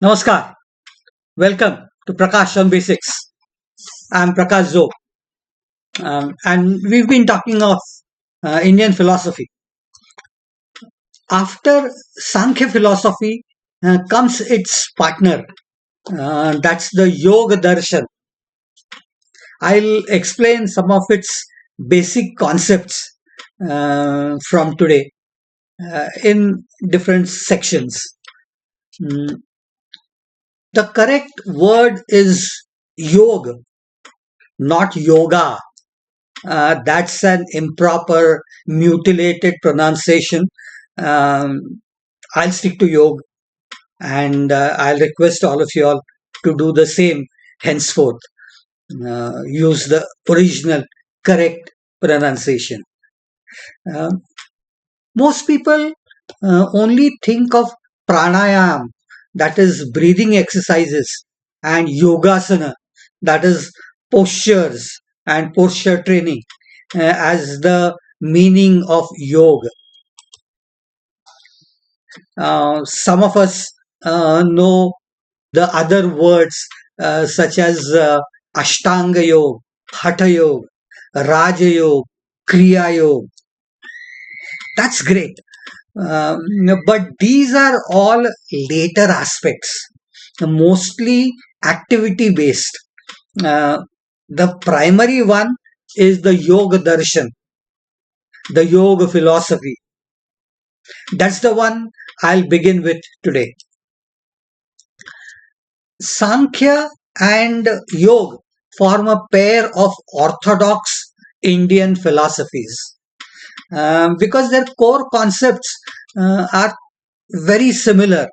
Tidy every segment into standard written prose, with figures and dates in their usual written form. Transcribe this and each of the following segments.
Namaskar. Welcome to Prakash on Basics. I'm Prakash Zog, and we've been talking of Indian philosophy. After Sankhya philosophy comes its partner, that's the Yoga darshan. I'll explain some of its basic concepts from today in different sections. Mm, The correct word is yoga, not yoga. That's an improper, mutilated pronunciation. Um, I'll stick to yoga, and I'll request all of you all to do the same henceforth. Use the original, correct pronunciation. Um, Most people only think of pranayam, that is breathing exercises, and yogasana, that is postures and posture training, as the meaning of yoga. Some of us know the other words such as Ashtanga Yoga, Hatha Yoga, Raja Yoga, Kriya Yoga. That's great. But these are all later aspects, mostly activity based. Uh, the primary one is the Yoga Darshan, the Yoga philosophy. That's the one I'll begin with today. Sankhya and Yoga form a pair of orthodox Indian philosophies because their core concepts are very similar,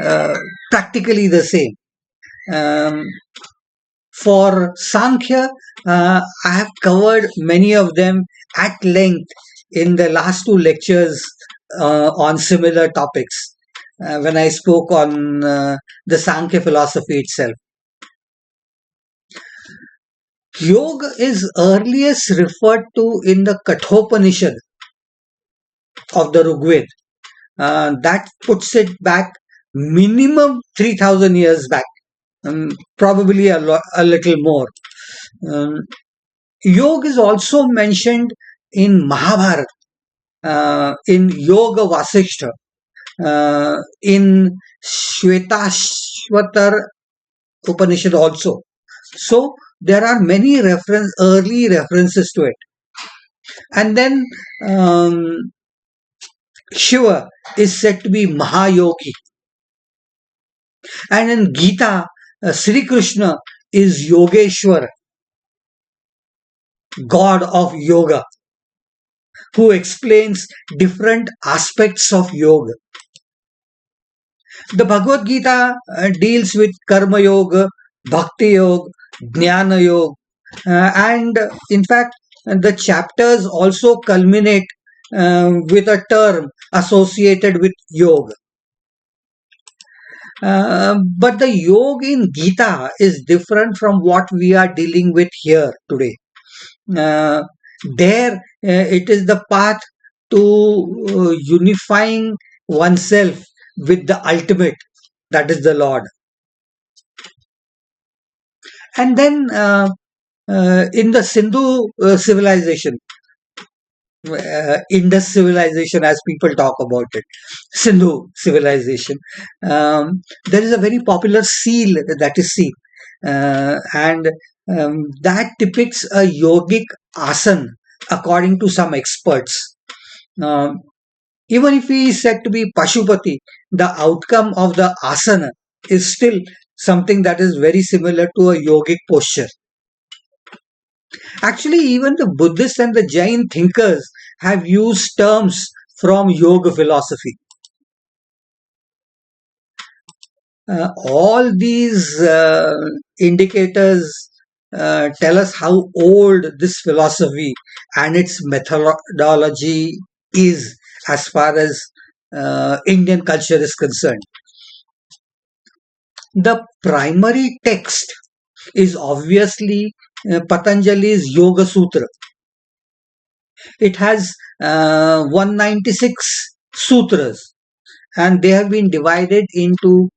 uh, practically the same. Um, for Sankhya, I have covered many of them at length in the last two lectures on similar topics when I spoke on the Sankhya philosophy itself. Yoga is earliest referred to in the Kathopanishad of the Rigveda. That puts it back minimum 3000 years back, probably a little more. Um, Yoga is also mentioned in Mahabharata, in Yoga Vasishtha, in Shvetashvatar Upanishad also. So there are many early references to it. And then Shiva is said to be Mahayogi. And in Gita, Sri Krishna is Yogeshwar, God of yoga, who explains different aspects of yoga. The Bhagavad Gita deals with Karma Yoga, Bhakti Yoga, Jnana Yoga, and in fact, the chapters also culminate with a term associated with yoga. But the yoga in Gita is different from what we are dealing with here today. There, it is the path to unifying oneself with the ultimate, that is the Lord. And then in the Sindhu civilization, Indus civilization, as people talk about it, Sindhu civilization, there is a very popular seal that is seen, and that depicts a yogic asana according to some experts. Even if he is said to be Pashupati, the outcome of the asana is still something that is very similar to a yogic posture. Actually, even the Buddhist and the Jain thinkers have used terms from yoga philosophy. All these indicators tell us how old this philosophy and its methodology is as far as Indian culture is concerned. The primary text is obviously Patanjali's Yoga Sutra. It has 196 sutras, and they have been divided into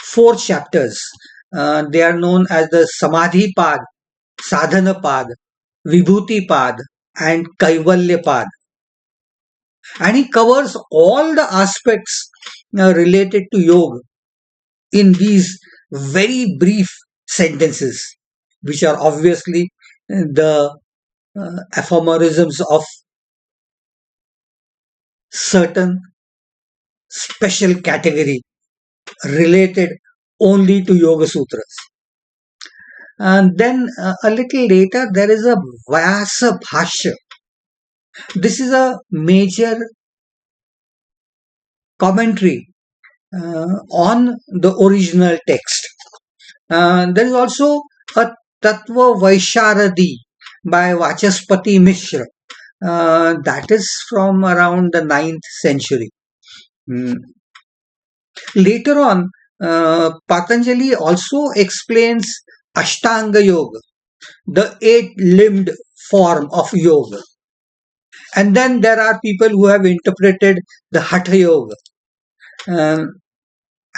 four chapters. They are known as the Samadhi Pad, Sadhana Pad, Vibhuti Pad, and Kaivalya Pad. And he covers all the aspects related to yoga in these very brief sentences, which are obviously the aphorisms of certain special category related only to Yoga Sutras. And then a little later, there is a Vyasa Bhashya. This is a major commentary on the original text. There is also a Tattva Vaisharadi by Vachaspati Mishra. That is from around the 9th century. Mm. Later on, Patanjali also explains Ashtanga Yoga, the eight-limbed form of yoga. And then there are people who have interpreted the Hatha Yoga. Um,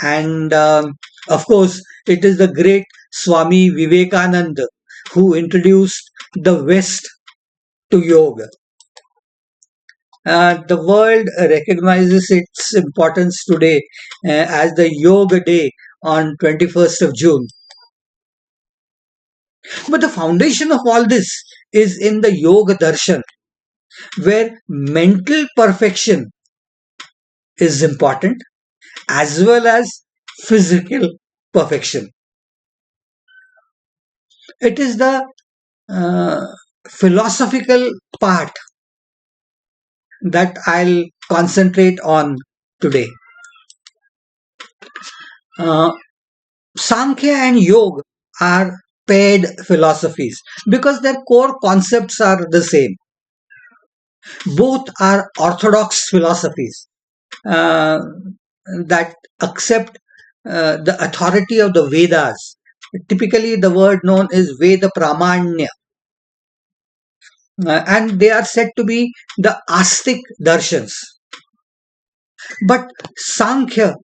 and of course, it is the great Swami Vivekananda who introduced the West to yoga. The world recognizes its importance today as the Yoga Day on 21st of June. But the foundation of all this is in the Yoga Darshan, where mental perfection is important as well as physical perfection. It is the uh, philosophical part that I'll concentrate on today. Uh, Sankhya and Yoga are paired philosophies because their core concepts are the same. Both are orthodox philosophies uh, that accept the authority of the Vedas. Typically, the word known is Veda Pramanya, and they are said to be the Astic darshans. But Sankhya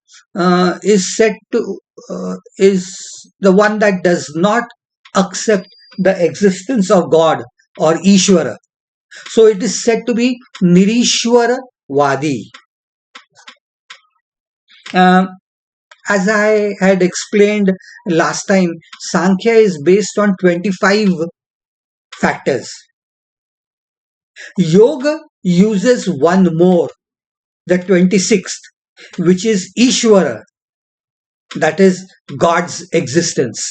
is the one that does not accept the existence of God or Ishvara. So it is said to be Nirishwara Vadi. Um, as I had explained last time, Sankhya is based on 25 factors. Yoga uses one more, the 26th, which is Ishvara, that is God's existence.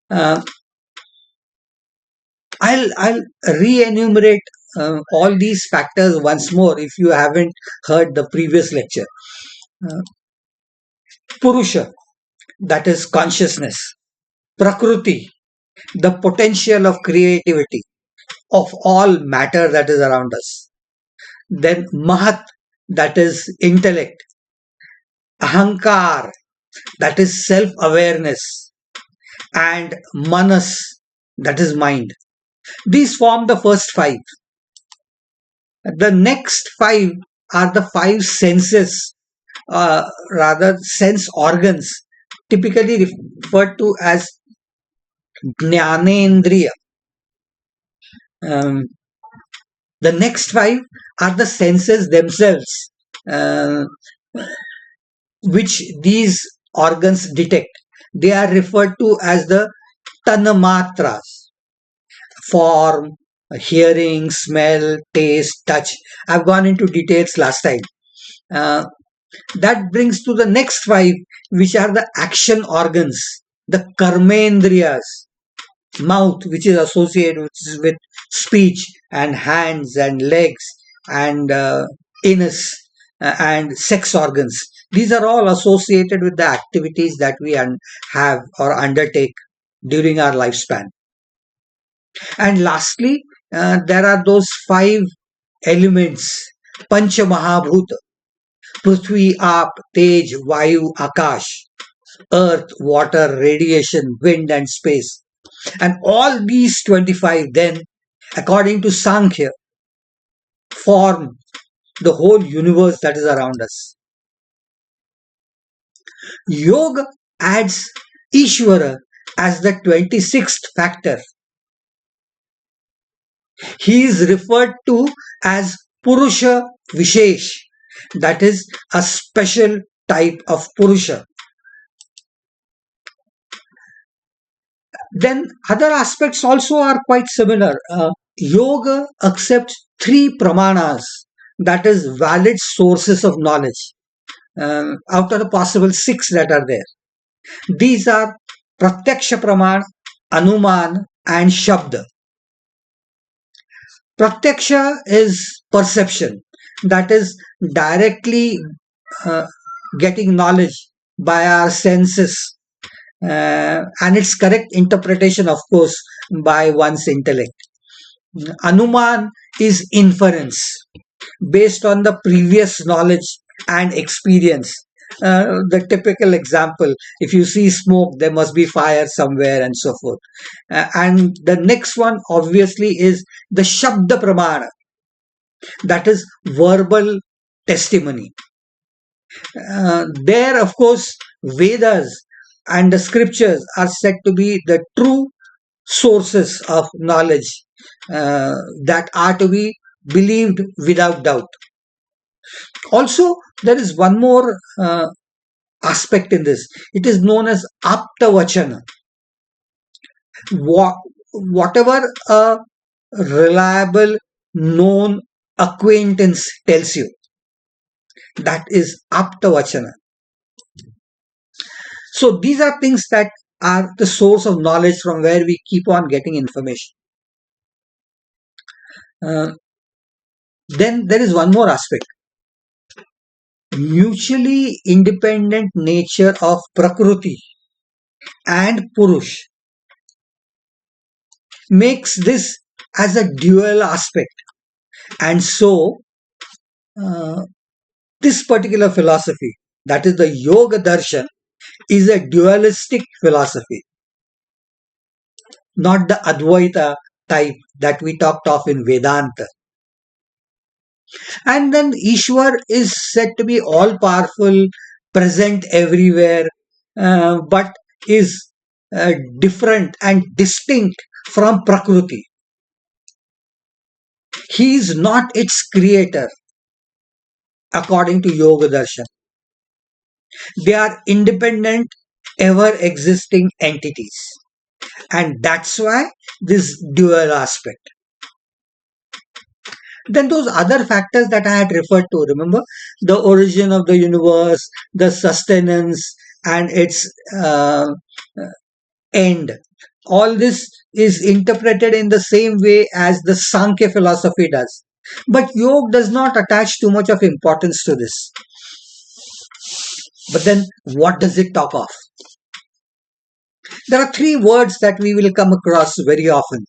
Uh, I'll re-enumerate all these factors once more if you haven't heard the previous lecture. Uh, Purusha, that is consciousness. Prakruti, the potential of creativity of all matter that is around us. Then Mahat, that is intellect. Ahankar, that is self-awareness. And Manas, that is mind. These form the first five. The next five are the five senses, rather sense organs, typically referred to as Jnanendriya. Um, the next five are the senses themselves, uh, which these organs detect. They are referred to as the Tanamatras: form, hearing, smell, taste, touch. I've gone into details last time. Uh, that brings to the next five, which are the action organs, the karmendriyas: mouth, which is associated with speech, and hands and legs, and anus, and sex organs. These are all associated with the activities that we have or undertake during our lifespan. And lastly, there are those five elements: Pancha Mahabhuta: Prithvi, Aap, Tej, Vayu, Akash, earth, water, radiation, wind, and space. And all these 25 then, according to Sankhya, form the whole universe that is around us. Yoga adds Ishvara as the 26th factor. He is referred to as Purusha Vishesh, that is a special type of Purusha. Then other aspects also are quite similar. Yoga accepts three pramanas, that is valid sources of knowledge, out of the possible six that are there. These are Pratyaksha Praman, Anuman, and Shabda. Pratyaksha is perception, that is directly uh, getting knowledge by our senses, and its correct interpretation, of course, by one's intellect. Anuman is inference based on the previous knowledge and experience. The typical example, if you see smoke, there must be fire somewhere, and so forth. And the next one, obviously, is the Shabda Pramana, that is verbal testimony. There, of course, Vedas and the scriptures are said to be the true sources of knowledge that are to be believed without doubt. Also, there is one more aspect in this. It is known as Aptavachana. Whatever a reliable, known acquaintance tells you, that is Aptavachana. So these are things that are the source of knowledge from where we keep on getting information. Uh, then there is one more aspect. Mutually independent nature of Prakriti and Purush makes this as a dual aspect. And so, this particular philosophy, that is the Yoga Darshan, is a dualistic philosophy, not the Advaita type that we talked of in Vedanta. And then Ishwar is said to be all powerful, present everywhere, but is different and distinct from Prakriti. He is not its creator, according to Yoga Darshan. They are independent, ever existing entities. And that's why this dual aspect. Then those other factors that I had referred to, remember, the origin of the universe, the sustenance, and its end. All this is interpreted in the same way as the Sankhya philosophy does. But Yoga does not attach too much of importance to this. But then what does it talk of? There are three words that we will come across very often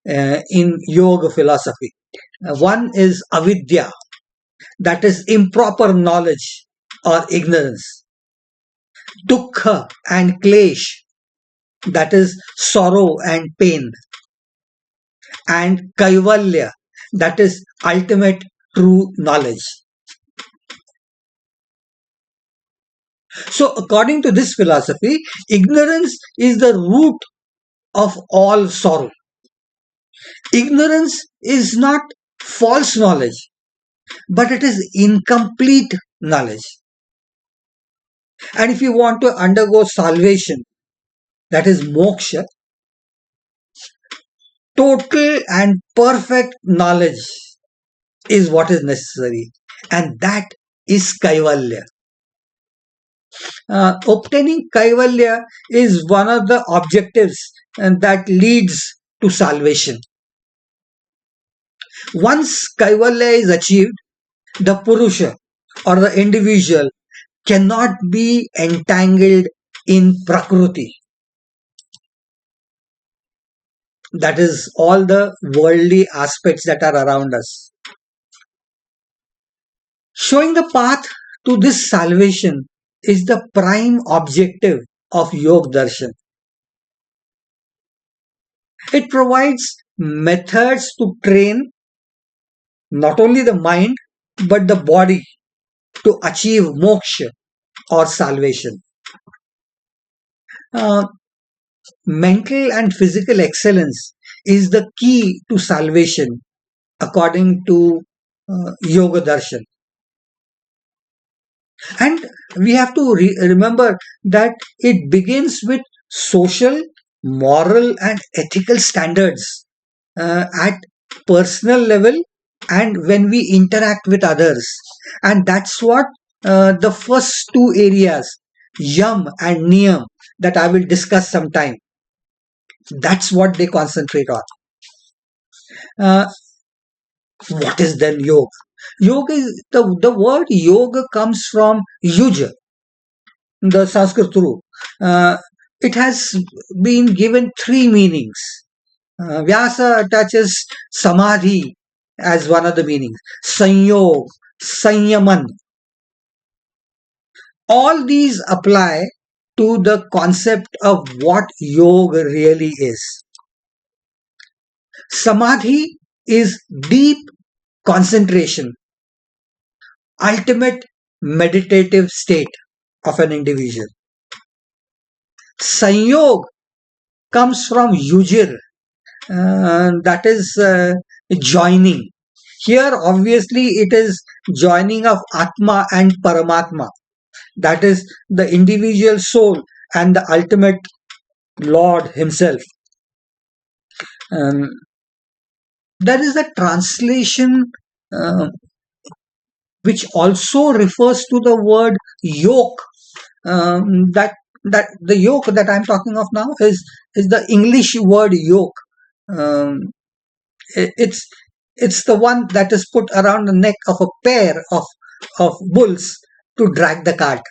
in yoga philosophy. One is avidya, that is improper knowledge or ignorance. Dukkha and klesh, that is sorrow and pain. And kaivalya, that is ultimate true knowledge. So according to this philosophy, ignorance is the root of all sorrow. Ignorance is not false knowledge, but it is incomplete knowledge. And if you want to undergo salvation, that is moksha, total and perfect knowledge is what is necessary, and that is kaivalya. Obtaining kaivalya is one of the objectives and that leads to salvation. Once kaivalya is achieved, the purusha or the individual cannot be entangled in prakriti. That is all the worldly aspects that are around us. Showing the path to this salvation is the prime objective of Yoga Darshan. It provides methods to train not only the mind but the body to achieve moksha, or salvation. Uh, Mental and physical excellence is the key to salvation, according to Yoga Darshan. And we have to remember that it begins with social, moral, and ethical standards at personal level and when we interact with others. And that's what the first two areas, yam and niyam, that I will discuss sometime. That's what they concentrate on. Uh, what is then yoga? Yoga is the word yoga comes from yuja, the Sanskrit root. Uh, it has been given three meanings. Vyasa attaches samadhi as one of the meanings. Sanyog, sanyaman. All these apply to the concept of what yoga really is. Samadhi is deep concentration, ultimate meditative state of an individual. Sanyog comes from yujir, that is joining. Here, obviously, it is joining of Atma and Paramatma, that is the individual soul and the ultimate Lord Himself. Um, there is a translation uh, which also refers to the word yoke. That the yoke that I'm talking of now is the English word yoke. Um, it's it's the one that is put around the neck of a pair of bulls to drag the cart,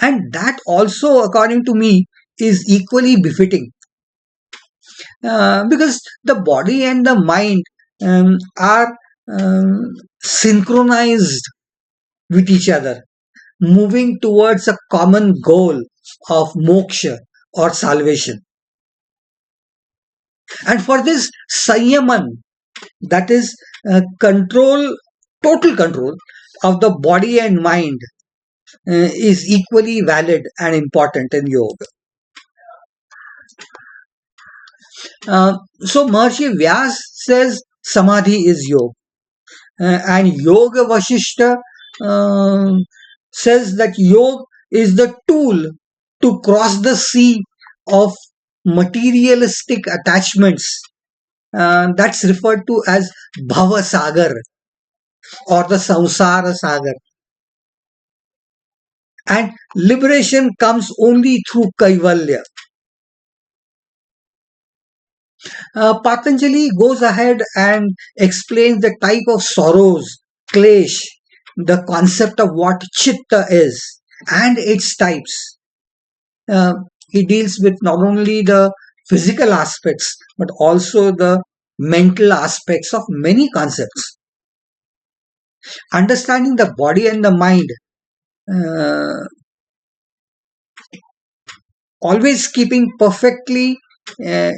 and that also, according to me, is equally befitting because the body and the mind are synchronized with each other, moving towards a common goal of moksha or salvation. And for this sanyaman, that is control, total control of the body and mind, is equally valid and important in yoga. So Maharishi Vyas says samadhi is yoga, and Yoga Vashishta says that yoga is the tool to cross the sea of materialistic attachments. That's referred to as Bhava Sagar or the Samsara Sagar. And liberation comes only through Kaivalya. Patanjali goes ahead and explains the type of sorrows, klesh, the concept of what chitta is, and its types. Uh, he deals with not only the physical aspects but also the mental aspects of many concepts. Understanding the body and the mind, uh, always keeping perfectly uh,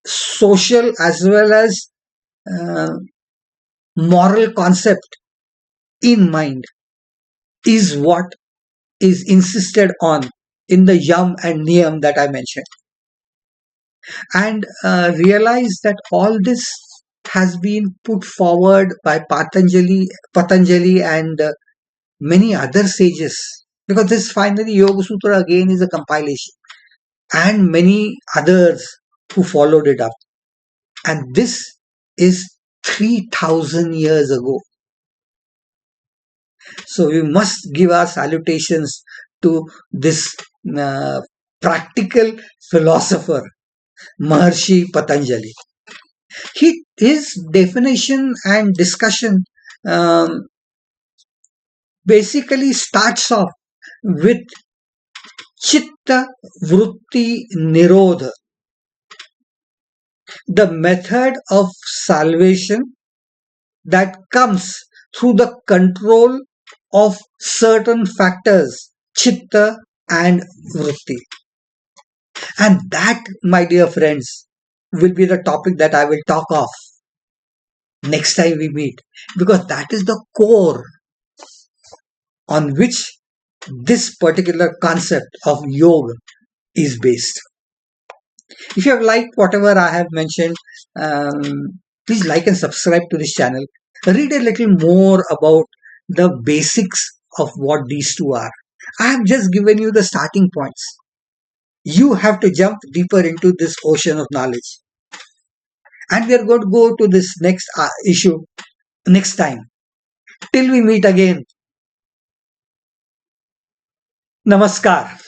social as well as uh, moral concept in mind, is what is insisted on in the yam and niyam that I mentioned. And realize that all this has been put forward by Patanjali and many other sages, because this finally Yoga Sutra again is a compilation, and many others who followed it up. And this is 3,000 years ago. So we must give our salutations to this practical philosopher, Maharshi Patanjali. His definition and discussion um, basically starts off with Chitta Vritti Nirodha, the method of salvation that comes through the control of certain factors, Chitta and Vritti. And that, my dear friends, will be the topic that I will talk of next time we meet, because that is the core on which this particular concept of yoga is based. If you have liked whatever I have mentioned, please like and subscribe to this channel. Read a little more about the basics of what these two are. I have just given you the starting points. You have to jump deeper into this ocean of knowledge. And we are going to go to this next issue next time. Till we meet again. Namaskar.